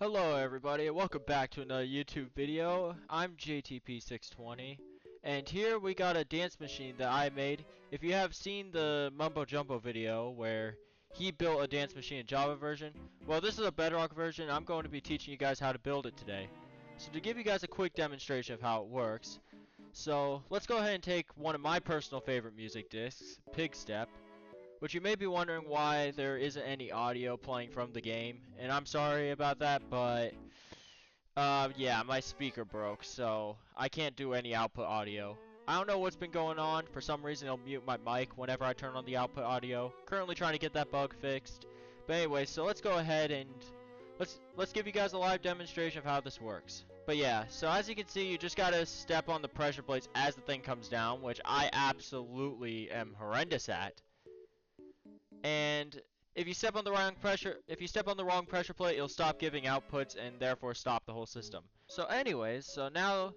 Hello everybody, and welcome back to another YouTube video. I'm JTP620, and here we got a dance machine that I made. If you have seen the Mumbo Jumbo video where he built a dance machine in Java version, well, this is a Bedrock version. I'm going to be teaching you guys how to build it today. So to give you guys a quick demonstration of how it works, so let's go ahead and take one of my personal favorite music discs, Pig Step. Which you may be wondering why there isn't any audio playing from the game, and I'm sorry about that, but yeah, my speaker broke, so I can't do any output audio. I don't know what's been going on. For some reason, it'll mute my mic whenever I turn on the output audio. Currently trying to get that bug fixed. But anyway, so let's go ahead and let's give you guys a live demonstration of how this works. But yeah, so as you can see, you just gotta step on the pressure plates as the thing comes down, which I absolutely am horrendous at. And if you step on the wrong pressure plate, it'll stop giving outputs and therefore stop the whole system. So anyways, so now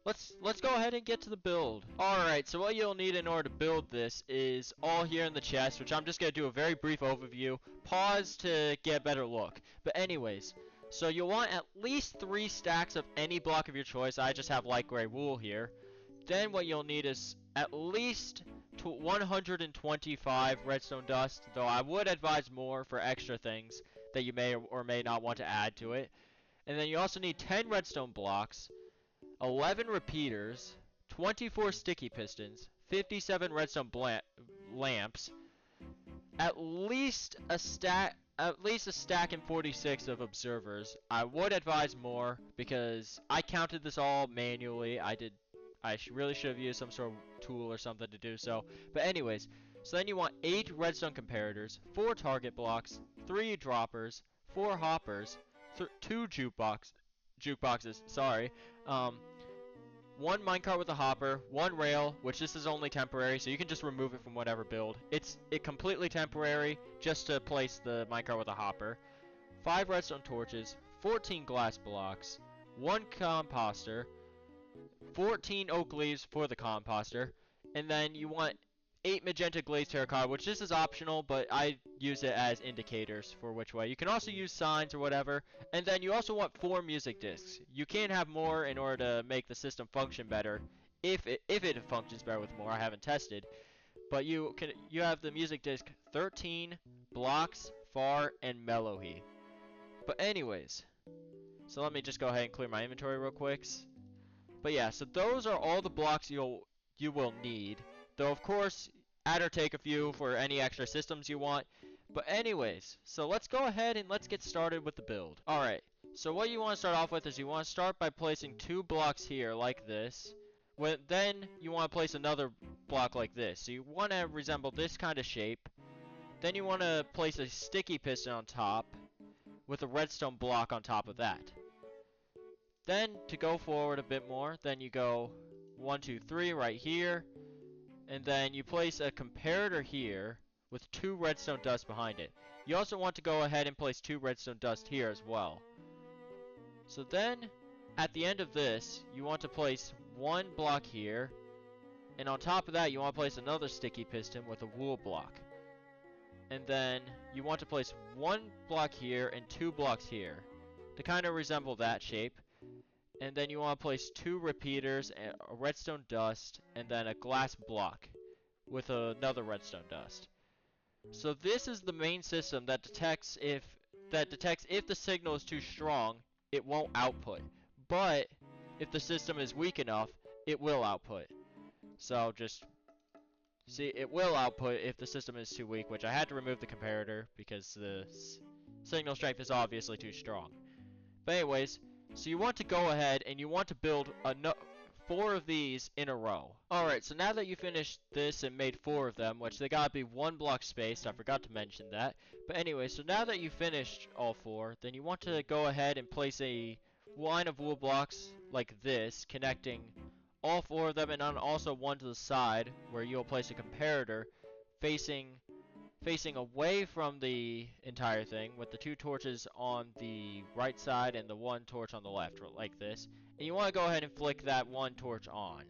let's go ahead and get to the build. Alright, so what you'll need in order to build this is all here in the chest, which I'm just going to do a very brief overview. Pause to get a better look. But anyways, so you'll want at least 3 stacks of any block of your choice. I just have light gray wool here. Then what you'll need is at least 125 redstone dust, though I would advise more for extra things that you may or may not want to add to it. And then you also need 10 redstone blocks, 11 repeaters, 24 sticky pistons, 57 redstone lamps, at least a stack and 46 of observers. I would advise more because I counted this all manually. I really should have used some sort of tool or something to do so. But anyways, so then you want 8 redstone comparators, 4 target blocks, 3 droppers, 4 hoppers, 2 jukeboxes, sorry, 1 minecart with a hopper, 1 rail, which this is only temporary, so you can just remove it from whatever build. It's completely temporary, just to place the minecart with a hopper, 5 redstone torches, 14 glass blocks, 1 composter, 14 oak leaves for the composter, and then you want 8 magenta glazed terracotta, which this is optional, but I use it as indicators for which way. You can also use signs or whatever, and then you also want 4 music discs. You can have more in order to make the system function better, if it functions better with more. I haven't tested, but you have the music disc 13, blocks, far, and melohy. But anyways, so let me just go ahead and clear my inventory real quick. But yeah, so those are all the blocks you will need. Though of course, add or take a few for any extra systems you want. But anyways, so let's go ahead and let's get started with the build. Alright, so what you want to start off with is you want to start by placing 2 blocks here like this. Then you want to place another block like this. So you want to resemble this kind of shape. Then you want to place a sticky piston on top with a redstone block on top of that. Then, to go forward a bit more, then you go 1, 2, 3 right here, and then you place a comparator here with 2 redstone dust behind it. You also want to go ahead and place 2 redstone dust here as well. So then, at the end of this, you want to place 1 block here, and on top of that, you want to place another sticky piston with a wool block. And then, you want to place 1 block here and 2 blocks here, to kind of resemble that shape. And then you want to place 2 repeaters, a redstone dust, and then a glass block with another redstone dust. So this is the main system that detects if the signal is too strong, it won't output. But if the system is weak enough, it will output. So just see, it will output if the system is too weak, which I had to remove the comparator because the signal strength is obviously too strong. But anyways, so you want to go ahead and you want to build 4 of these in a row. Alright, so now that you finished this and made 4 of them, which they gotta be 1 block spaced, I forgot to mention that. But anyway, so now that you finished all 4, then you want to go ahead and place a line of wool blocks like this, connecting all 4 of them, and then also 1 to the side, where you'll place a comparator facing away from the entire thing, with the 2 torches on the right side and the 1 torch on the left, like this. And you want to go ahead and flick that 1 torch on.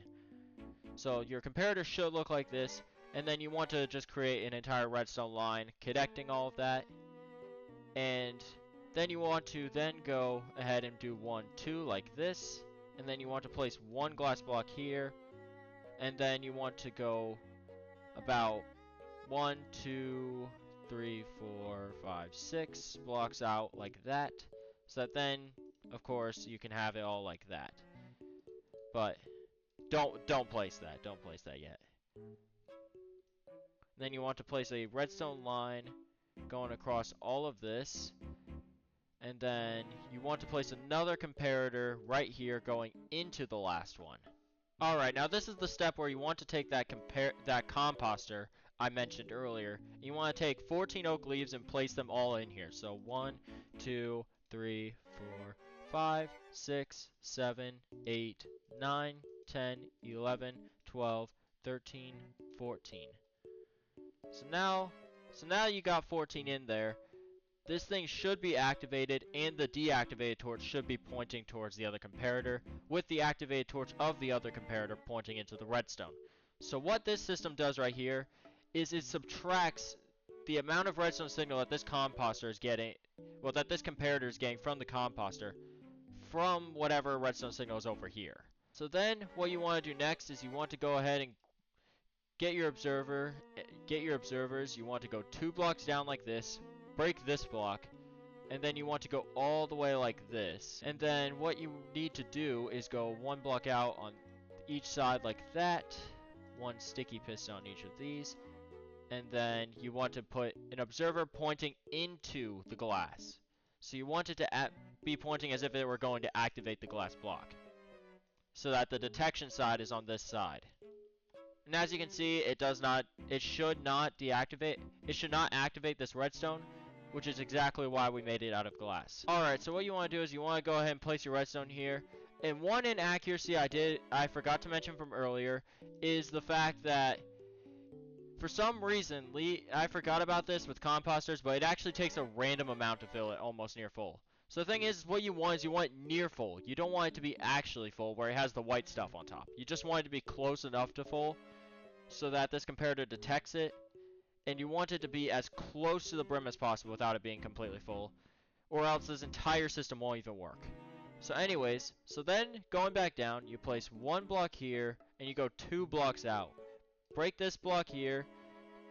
So your comparator should look like this, and then you want to just create an entire redstone line connecting all of that. And Then you want to then go ahead and do 1, 2 like this. And then you want to place one glass block here. And then you want to go about 1, 2, 3, 4, 5, 6 blocks out like that. So that then, of course, you can have it all like that. But don't place that. Don't place that yet. Then you want to place a redstone line going across all of this. And then you want to place another comparator right here going into the last one. Alright, now this is the step where you want to take that composter I mentioned earlier. You want to take 14 oak leaves and place them all in here. So 1, 2, 3, 4, 5, 6, 7, 8, 9, 10, 11, 12, 13, 14. So now you got 14 in there. This thing should be activated, and the deactivated torch should be pointing towards the other comparator, with the activated torch of the other comparator pointing into the redstone. So what this system does right here is it subtracts the amount of redstone signal that this composter is getting, well, that this comparator is getting from the composter, from whatever redstone signal is over here. So then what you want to do next is you want to go ahead and get your observers. You want to go 2 blocks down like this, break this block, and then you want to go all the way like this. And then what you need to do is go 1 block out on each side like that, 1 sticky piston on each of these, and then you want to put an observer pointing into the glass. So you want it to be pointing as if it were going to activate the glass block, so that the detection side is on this side. And as you can see, it should not activate this redstone, which is exactly why we made it out of glass. Alright, so what you want to do is you want to go ahead and place your redstone here. And one inaccuracy I forgot to mention from earlier is the fact that for some reason, I forgot about this with composters, but it actually takes a random amount to fill it almost near full. So the thing is, what you want is you want it near full. You don't want it to be actually full where it has the white stuff on top. You just want it to be close enough to full so that this comparator detects it. And you want it to be as close to the brim as possible without it being completely full, or else this entire system won't even work. So anyways, so then going back down, you place 1 block here, and you go 2 blocks out. Break this block here,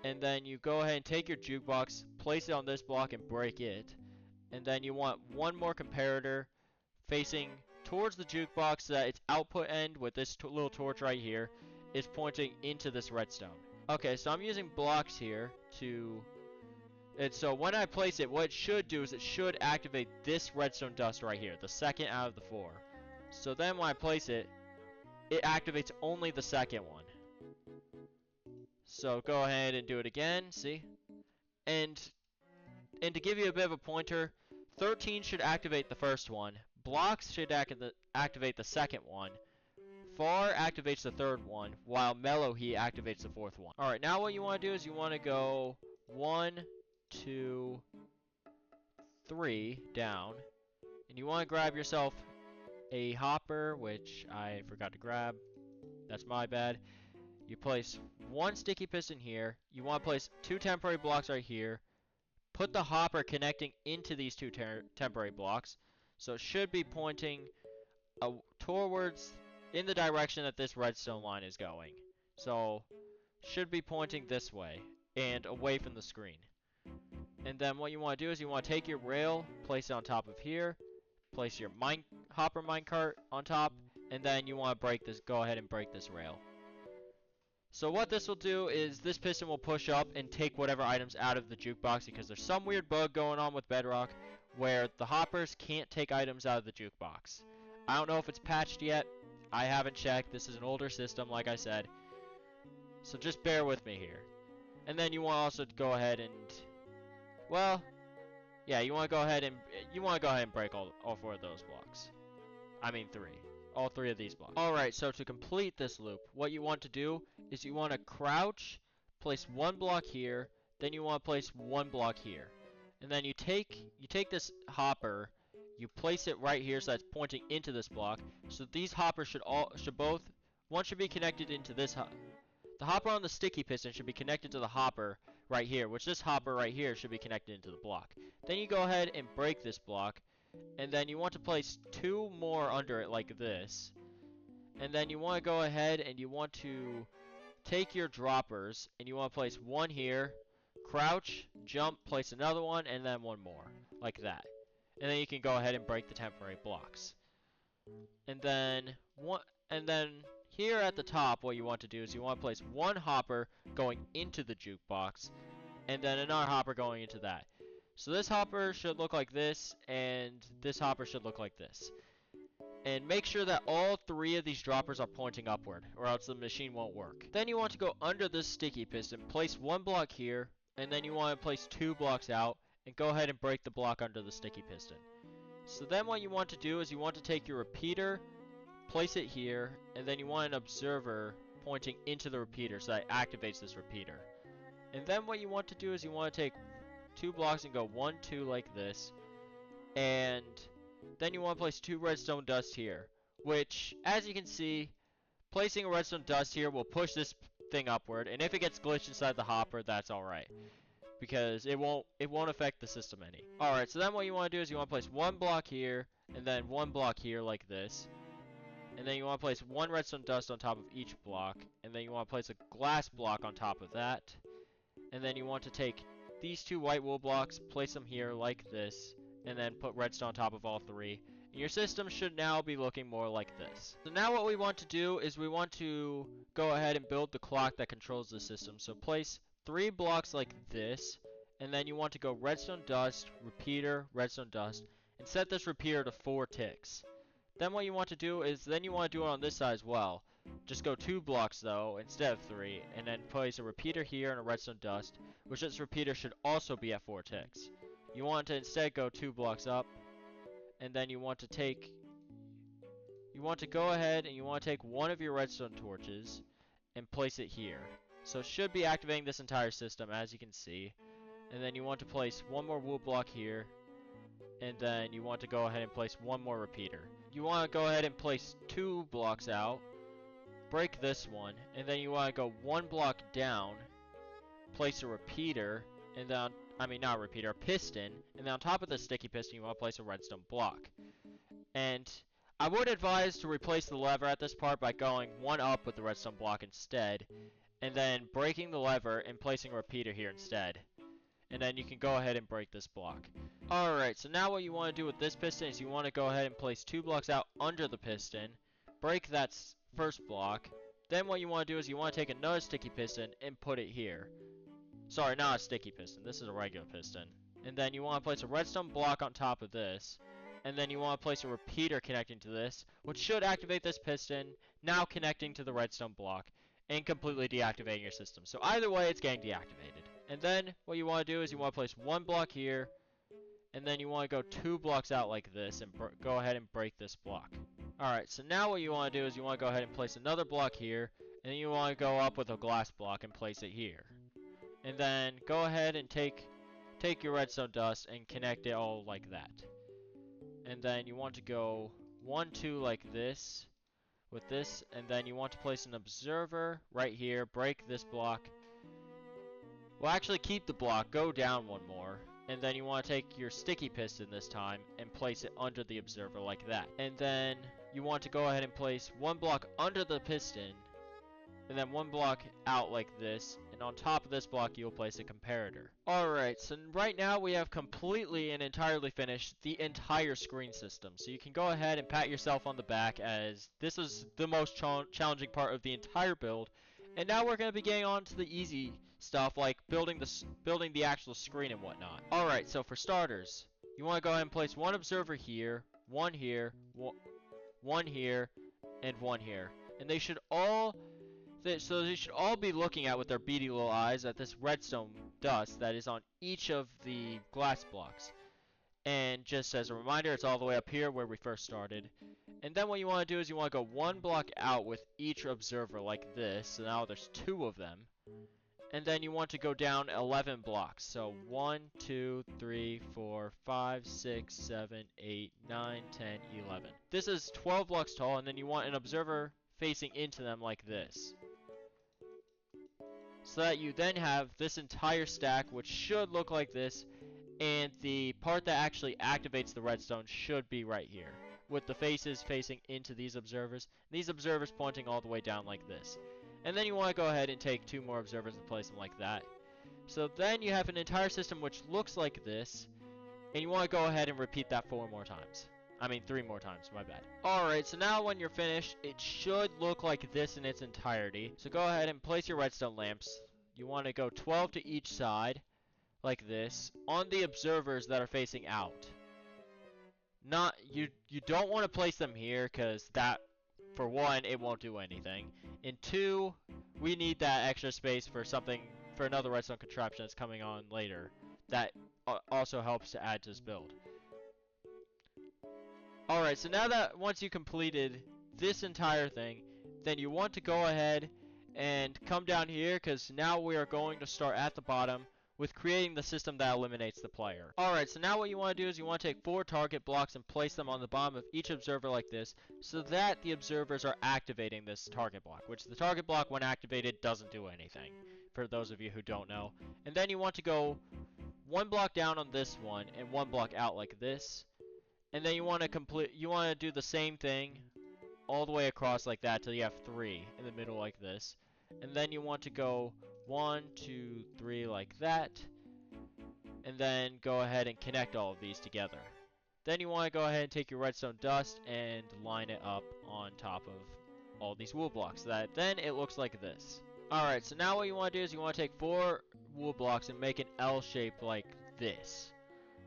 and then you go ahead and take your jukebox, place it on this block and break it. And then you want 1 more comparator facing towards the jukebox so that its output end with this little torch right here is pointing into this redstone. Okay, so I'm using blocks here and so when I place it, what it should do is it should activate this redstone dust right here, the second out of the 4. So then when I place it, it activates only the second one. So go ahead and do it again, see? And to give you a bit of a pointer, 13 should activate the first one, blocks should activate the second one, Far activates the third one, while Mellow Heat activates the fourth one. Alright, now what you want to do is you want to go 1, 2, 3 down. And you want to grab yourself a hopper, which I forgot to grab. That's my bad. You place 1 sticky piston here. You want to place 2 temporary blocks right here. Put the hopper connecting into these 2 temporary blocks. So it should be pointing towards in the direction that this redstone line is going. So should be pointing this way and away from the screen. And then what you want to do is you want to take your rail, place it on top of here, place your hopper minecart on top, and then you want to go ahead and break this rail. So what this will do is this piston will push up and take whatever items out of the jukebox, because there's some weird bug going on with Bedrock where the hoppers can't take items out of the jukebox. I don't know if it's patched yet. I haven't checked. This is an older system, like I said. So just bear with me here. And then you want also to go ahead and, well, yeah, you want to go ahead and break all 4 of those blocks. I mean 3. All 3 of these blocks. Alright, so to complete this loop, what you want to do is you want to crouch, place 1 block here, then you want to place 1 block here. And then you take this hopper, you place it right here so that's pointing into this block. So these hoppers should both, one should be connected into this the hopper on the sticky piston should be connected to the hopper right here, which this hopper right here should be connected into the block. Then you go ahead and break this block, and then you want to place 2 more under it like this. And then you want to go ahead and you want to take your droppers, and you want to place 1 here, crouch, jump, place another one, and then 1 more, like that. And then you can go ahead and break the temporary blocks. And then here at the top, what you want to do is you want to place 1 hopper going into the jukebox, and then another hopper going into that. So this hopper should look like this, and this hopper should look like this. And make sure that all 3 of these droppers are pointing upward, or else the machine won't work. Then you want to go under this sticky piston, place 1 block here, and then you want to place 2 blocks out, and go ahead and break the block under the sticky piston. So then what you want to do is you want to take your repeater, place it here, and then you want an observer pointing into the repeater so that it activates this repeater. And then what you want to do is you want to take 2 blocks and go 1, 2 like this, and then you want to place 2 redstone dust here, which, as you can see, placing a redstone dust here will push this thing upward, and if it gets glitched inside the hopper, that's alright, because it won't affect the system any. Alright, so then what you want to do is you want to place 1 block here, and then 1 block here like this, and then you want to place 1 redstone dust on top of each block, and then you want to place a glass block on top of that, and then you want to take these 2 white wool blocks, place them here like this, and then put redstone on top of all 3. And your system should now be looking more like this. So now what we want to do is we want to go ahead and build the clock that controls the system. So place 3 blocks like this, and then you want to go redstone dust, repeater, redstone dust, and set this repeater to 4 ticks. Then what you want to do is then you want to do it on this side as well. Just go 2 blocks though instead of 3, and then place a repeater here and a redstone dust, which this repeater should also be at 4 ticks. You want to instead go 2 blocks up, and then you want to go ahead and you want to take 1 of your redstone torches and place it here. So it should be activating this entire system, as you can see. And then you want to place 1 more wool block here, and then you want to go ahead and place 1 more repeater. You want to go ahead and place 2 blocks out, break this one, and then you want to go 1 block down, place a repeater, and then not a repeater, a piston, and then on top of the sticky piston you want to place a redstone block. And I would advise to replace the lever at this part by going 1 up with the redstone block instead, and then breaking the lever and placing a repeater here instead. And then you can go ahead and break this block. Alright, so now what you want to do with this piston is you want to go ahead and place 2 blocks out under the piston, break that first block. Then what you want to do is you want to take another sticky piston and put it here. Sorry, not a sticky piston. This is a regular piston. And then you want to place a redstone block on top of this. And then you want to place a repeater connecting to this, which should activate this piston, now connecting to the redstone block, and completely deactivating your system. So either way, it's getting deactivated. And then what you want to do is you want to place 1 block here, and then you want to go 2 blocks out like this, and go ahead and break this block. Alright, so now what you want to do is you want to go ahead and place another block here, and then you want to go up with a glass block and place it here. And then go ahead and take your redstone dust and connect it all like that. And then you want to go 1, 2 like this with this, and then you want to place an observer right here, break this block. Well, actually keep the block, go down 1 more, and then you want to take your sticky piston this time and place it under the observer like that. And then you want to go ahead and place 1 block under the piston, and then 1 block out like this, and on top of this block you'll place a comparator. Alright, so right now we have completely and entirely finished the entire screen system. So you can go ahead and pat yourself on the back, as this is the most challenging part of the entire build. And now we're going to be getting on to the easy stuff, like building the actual screen and whatnot. Alright, so for starters, you want to go ahead and place 1 observer here, 1 here, 1 here, and 1 here. And they should all be looking at with their beady little eyes at this redstone dust that is on each of the glass blocks. And just as a reminder, it's all the way up here where we first started. And then what you want to do is you want to go 1 block out with each observer like this. So now there's 2 of them. And then you want to go down 11 blocks. So 1, 2, 3, 4, 5, 6, 7, 8, 9, 10, 11. This is 12 blocks tall, and then you want an observer facing into them like this. So that you then have this entire stack, which should look like this. and the part that actually activates the redstone should be right here, with the faces facing into these observers pointing all the way down like this. And then you want to go ahead and take 2 more observers and place them like that. So then you have an entire system which looks like this, and you want to go ahead and repeat that 4 more times. I mean 3 more times, my bad. Alright, so now when you're finished, it should look like this in its entirety. So go ahead and place your redstone lamps. You want to go 12 to each side, like this, on the observers that are facing out. Not, you don't want to place them here, because that, for one, it won't do anything. And 2, we need that extra space for something, for another redstone contraption that's coming on later. That also helps to add to this build. Alright, so now that once you completed this entire thing, then you want to go ahead and come down here, because now we are going to start at the bottom with creating the system that eliminates the player. Alright, so now what you want to do is you want to take 4 target blocks and place them on the bottom of each observer like this, so that the observers are activating this target block, which the target block when activated doesn't do anything, for those of you who don't know. And then you want to go 1 block down on this one and 1 block out like this. And then you want to do the same thing all the way across like that till you have 3 in the middle like this. And then you want to go 1, 2, 3 like that. And then go ahead and connect all of these together. Then you want to go ahead and take your redstone dust and line it up on top of all these wool blocks. So that then it looks like this. Alright, so now what you want to do is you want to take 4 wool blocks and make an L shape like this.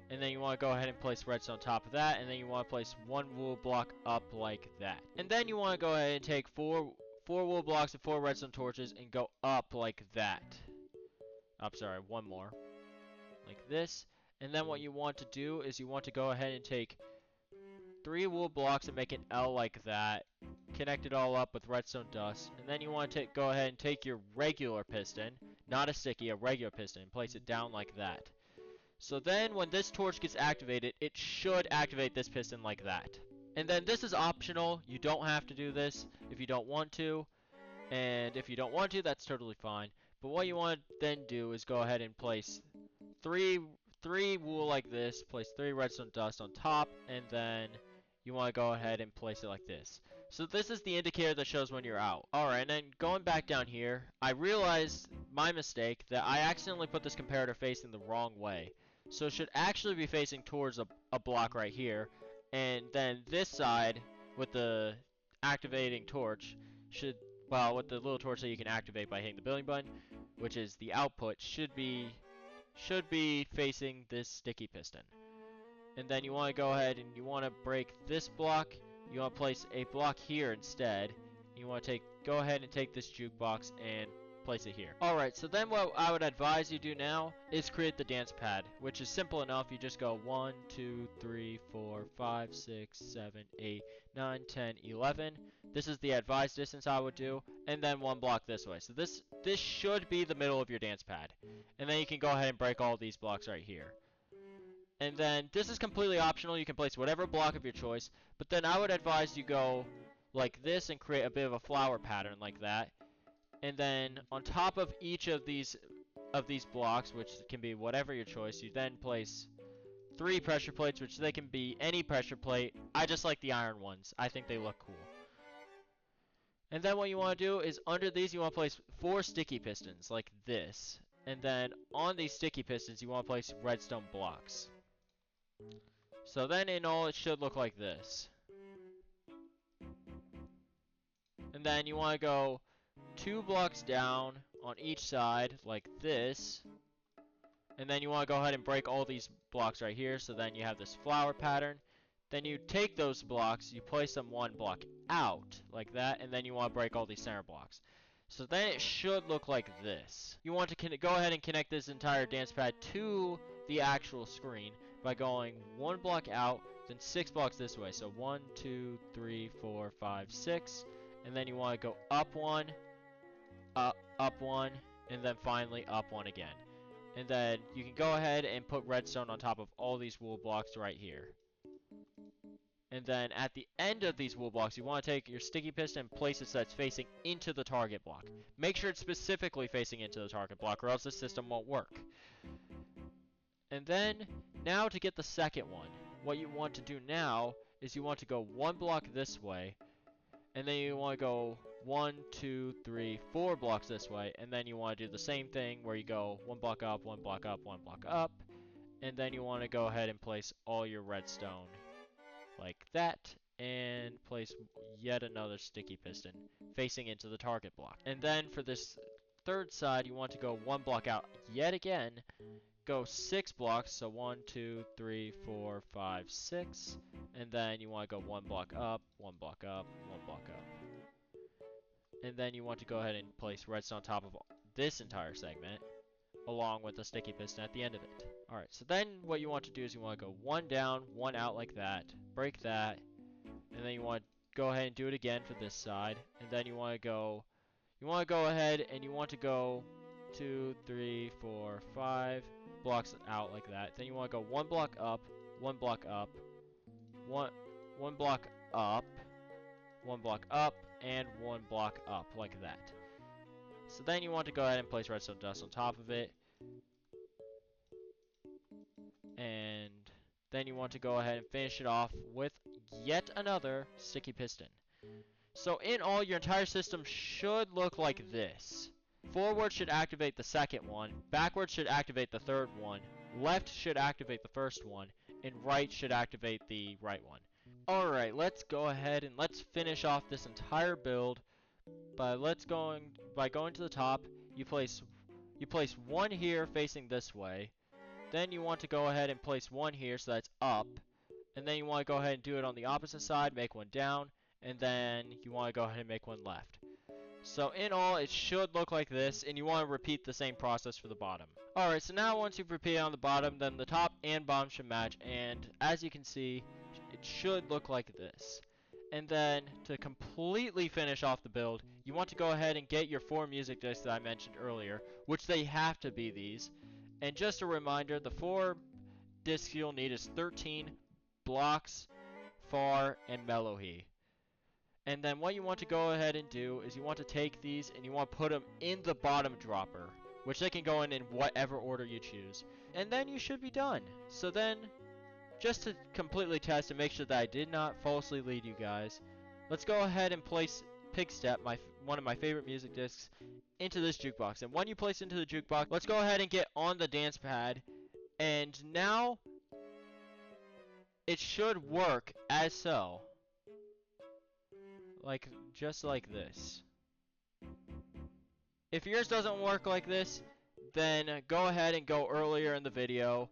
And then you want to go ahead and place redstone on top of that, and then you want to place 1 wool block up like that. And then you want to go ahead and take 4 wool blocks and 4 redstone torches and go up like that. Sorry, 1 more. Like this. And then what you want to do is you want to go ahead and take 3 wool blocks and make an L like that. Connect it all up with redstone dust. And then you want to go ahead and take your regular piston, not a sticky, a regular piston, and place it down like that. So then when this torch gets activated, it should activate this piston like that. And then this is optional. You don't have to do this if you don't want to. And if you don't want to, that's totally fine. But what you want to then do is go ahead and place 3 wool like this, place 3 redstone dust on top, and then you want to go ahead and place it like this. So this is the indicator that shows when you're out. Alright, and then going back down here, I realized my mistake that I accidentally put this comparator facing the wrong way. So it should actually be facing towards a block right here, and then this side with the activating torch should, well, with the little torch that you can activate by hitting the building button, which is the output, should be facing this sticky piston. And then you want to go ahead and you want to break this block. You want to place a block here instead. You want to go ahead and take this jukebox and place it here. Alright, so then what I would advise you do now is create the dance pad, which is simple enough. You just go 1, 2, 3, 4, 5, 6, 7, 8, 9, 10, 11. This is the advised distance I would do, and then 1 block this way. So this should be the middle of your dance pad. And then you can go ahead and break all these blocks right here. And then this is completely optional. You can place whatever block of your choice, but then I would advise you go like this and create a bit of a flower pattern like that. And then on top of each of these blocks, which can be whatever your choice, you then place 3 pressure plates, which they can be any pressure plate. I just like the iron ones. I think they look cool. And then what you want to do is under these you want to place 4 sticky pistons like this. And then on these sticky pistons you want to place redstone blocks. So then in all it should look like this. And then you want to go 2 blocks down on each side like this. And then you want to go ahead and break all these blocks right here, so then you have this flower pattern. Then you take those blocks, you place them 1 block out like that, and then you want to break all these center blocks. So then it should look like this. You want to go ahead and connect this entire dance pad to the actual screen by going 1 block out, then 6 blocks this way. So 1, 2, 3, 4, 5, 6. And then you want to go up 1, up 1, and then finally up 1 again. And then you can go ahead and put redstone on top of all these wool blocks right here. And then at the end of these wool blocks, you want to take your sticky piston and place it so it's facing into the target block. Make sure it's specifically facing into the target block, or else the system won't work. And then, now to get the second one, what you want to do now is you want to go 1 block this way, and then you want to go 1, 2, 3, 4 blocks this way, and then you want to do the same thing where you go 1 block up, 1 block up, 1 block up, and then you want to go ahead and place all your redstone like that, and place yet another sticky piston facing into the target block. And then for this third side, you want to go 1 block out yet again, go 6 blocks, so 1, 2, 3, 4, 5, 6, and then you want to go 1 block up, 1 block up, 1 block up. And then you want to go ahead and place redstone on top of this entire segment, along with the sticky piston at the end of it. Alright, so then what you want to do is you want to go 1 down, 1 out like that, break that, and then you want to go ahead and do it again for this side, and then you want to go ahead and you want to go 2, 3, 4, 5 blocks out like that. Then you want to go 1 block up, 1 block up, 1 block up, 1 block up, and 1 block up like that. So then you want to go ahead and place redstone dust on top of it. And then you want to go ahead and finish it off with yet another sticky piston. So in all, your entire system should look like this. Forward should activate the second one, backward should activate the third one, left should activate the first one, and right should activate the right one. Alright, let's go ahead and let's finish off this entire build by going to the top. You place 1 here facing this way. Then you want to go ahead and place 1 here, so that's up. And then you want to go ahead and do it on the opposite side, make 1 down, and then you want to go ahead and make 1 left. So in all, it should look like this, and you want to repeat the same process for the bottom. Alright, so now once you've repeated on the bottom, then the top and bottom should match, and as you can see, it should look like this. And then, to completely finish off the build, you want to go ahead and get your 4 music discs that I mentioned earlier, which they have to be these. And just a reminder, the 4 discs you'll need is 13, Blocks, Far, and Melohy. And then what you want to go ahead and do is you want to take these and you want to put them in the bottom dropper, which they can go in whatever order you choose. And then you should be done. So then, just to completely test and make sure that I did not falsely lead you guys, let's go ahead and place Pigstep, one of my favorite music discs, into this jukebox. And when you place it into the jukebox, let's go ahead and get on the dance pad. And now, it should work as so. Just like this. If yours doesn't work like this, then go ahead and go earlier in the video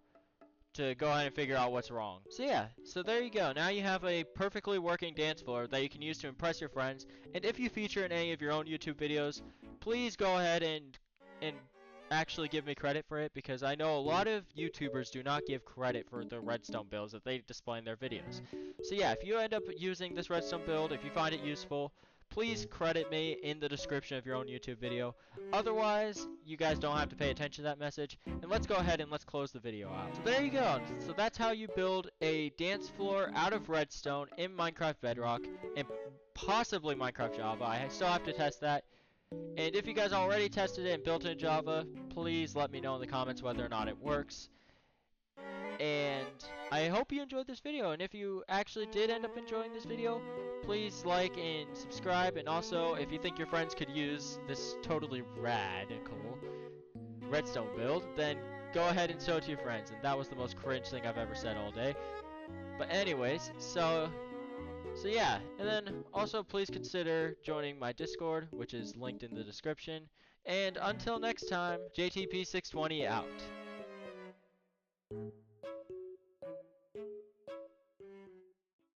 to go ahead and figure out what's wrong. So yeah, so there you go. Now you have a perfectly working dance floor that you can use to impress your friends. And if you feature in any of your own YouTube videos, please go ahead and actually give me credit for it, because I know a lot of YouTubers do not give credit for the redstone builds that they display in their videos. So yeah, if you end up using this redstone build, if you find it useful, please credit me in the description of your own YouTube video. Otherwise, you guys don't have to pay attention to that message. And let's go ahead and let's close the video out. So there you go. So that's how you build a dance floor out of redstone in Minecraft Bedrock and possibly Minecraft Java. I still have to test that. And if you guys already tested it and built it in Java, please let me know in the comments whether or not it works. And I hope you enjoyed this video, and if you actually did end up enjoying this video, please like and subscribe. And also, if you think your friends could use this totally radical redstone build, then go ahead and show it to your friends. And that was the most cringe thing I've ever said all day. But anyways, so yeah, and then also please consider joining my Discord, which is linked in the description. And until next time, JTP620 out.